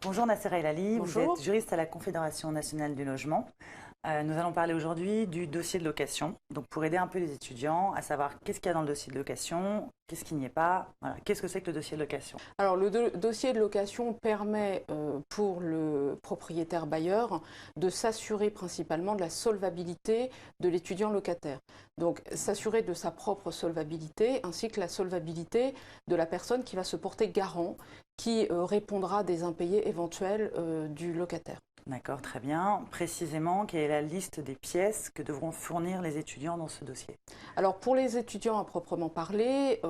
Bonjour Nassera Elali, vous Bonjour. êtes juriste à la Confédération nationale du logement. Nous allons parler aujourd'hui du dossier de location. Donc pour aider un peu les étudiants à savoir qu'est-ce qu'il y a dans le dossier de location, qu'est-ce qui n'y est pas, voilà. Qu'est-ce que c'est que le dossier de location? Alors le dossier de location permet pour le propriétaire bailleur de s'assurer principalement de la solvabilité de l'étudiant locataire. Donc s'assurer de sa propre solvabilité ainsi que la solvabilité de la personne qui va se porter garant, qui répondra des impayés éventuels du locataire. D'accord, très bien. Précisément, quelle est la liste des pièces que devront fournir les étudiants dans ce dossier? Alors pour les étudiants à proprement parler,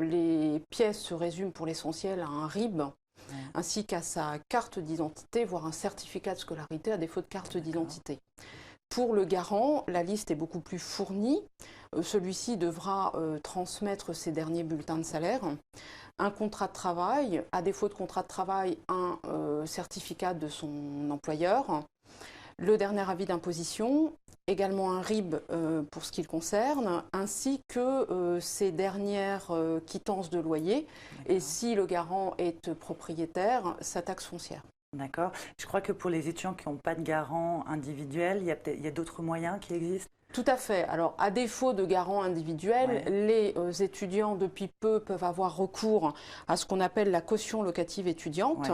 les pièces se résument pour l'essentiel à un RIB, ainsi qu'à sa carte d'identité, voire un certificat de scolarité à défaut de carte d'identité. Pour le garant, la liste est beaucoup plus fournie. Celui-ci devra transmettre ses derniers bulletins de salaire, un contrat de travail, à défaut de contrat de travail, un certificat de son employeur, le dernier avis d'imposition, également un RIB pour ce qui le concerne, ainsi que ses dernières quittances de loyer, et si le garant est propriétaire, sa taxe foncière. D'accord. Je crois que pour les étudiants qui n'ont pas de garant individuel, il y a d'autres moyens qui existent? Tout à fait. Alors, à défaut de garant individuel, les étudiants depuis peu peuvent avoir recours à ce qu'on appelle la caution locative étudiante,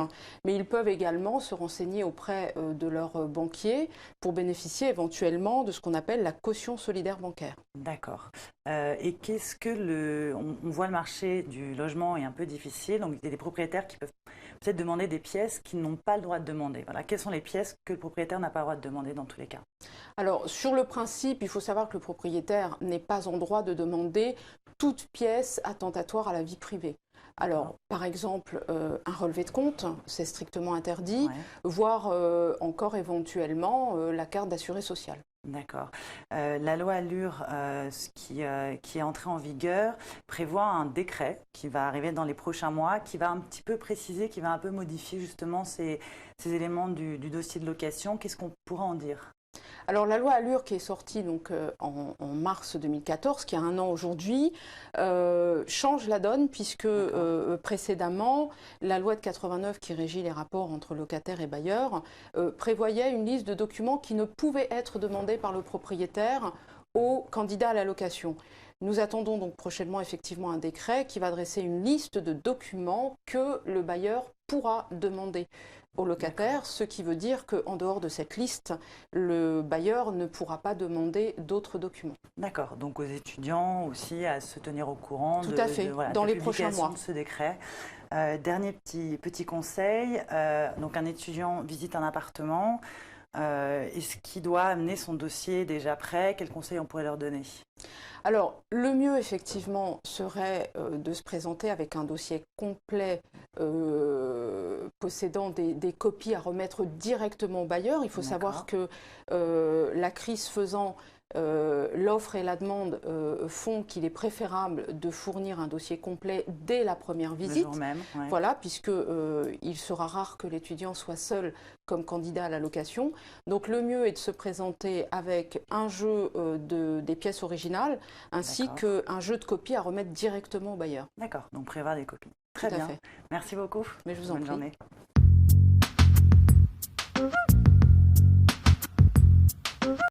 mais ils peuvent également se renseigner auprès de leur banquier pour bénéficier éventuellement de ce qu'on appelle la caution solidaire bancaire. D'accord. Et qu'est-ce que on voit le marché du logement est un peu difficile, donc il y a des propriétaires qui peuvent peut-être demander des pièces qu'ils n'ont pas le droit de demander. Voilà. Quelles sont les pièces que le propriétaire n'a pas le droit de demander dans tous les cas? Alors, sur le principe, il faut savoir que le propriétaire n'est pas en droit de demander toute pièce attentatoire à la vie privée. Alors, par exemple, un relevé de compte, c'est strictement interdit, voire encore éventuellement la carte d'assuré social. D'accord. La loi Allure, qui est entrée en vigueur, prévoit un décret qui va arriver dans les prochains mois, qui va un petit peu préciser, qui va un peu modifier justement ces éléments du dossier de location. Qu'est-ce qu'on pourra en dire? Alors la loi Allure qui est sortie donc, en mars 2014, qui a un an aujourd'hui, change la donne puisque précédemment, la loi de 89 qui régit les rapports entre locataires et bailleurs prévoyait une liste de documents qui ne pouvaient être demandés par le propriétaire aux candidats à la location. Nous attendons donc prochainement effectivement un décret qui va dresser une liste de documents que le bailleur pourra demander au locataire, ce qui veut dire qu'en dehors de cette liste, le bailleur ne pourra pas demander d'autres documents. D'accord, donc aux étudiants aussi à se tenir au courant Tout à fait, dans les prochains mois. De ce décret. Dernier petit conseil, donc un étudiant visite un appartement, est-ce qu'il doit amener son dossier déjà prêt? Quels conseils on pourrait leur donner? Alors, le mieux, effectivement, serait de se présenter avec un dossier complet possédant des copies à remettre directement au bailleur. Il faut savoir que la crise faisant, l'offre et la demande font qu'il est préférable de fournir un dossier complet dès la première visite. Le jour même, Voilà, puisque il sera rare que l'étudiant soit seul comme candidat à la location. Donc le mieux est de se présenter avec un jeu des pièces originales ainsi qu'un jeu de copies à remettre directement au bailleur. D'accord, donc prévoir des copies. Très bien. Merci beaucoup. Mais je vous en prie. Bonne journée.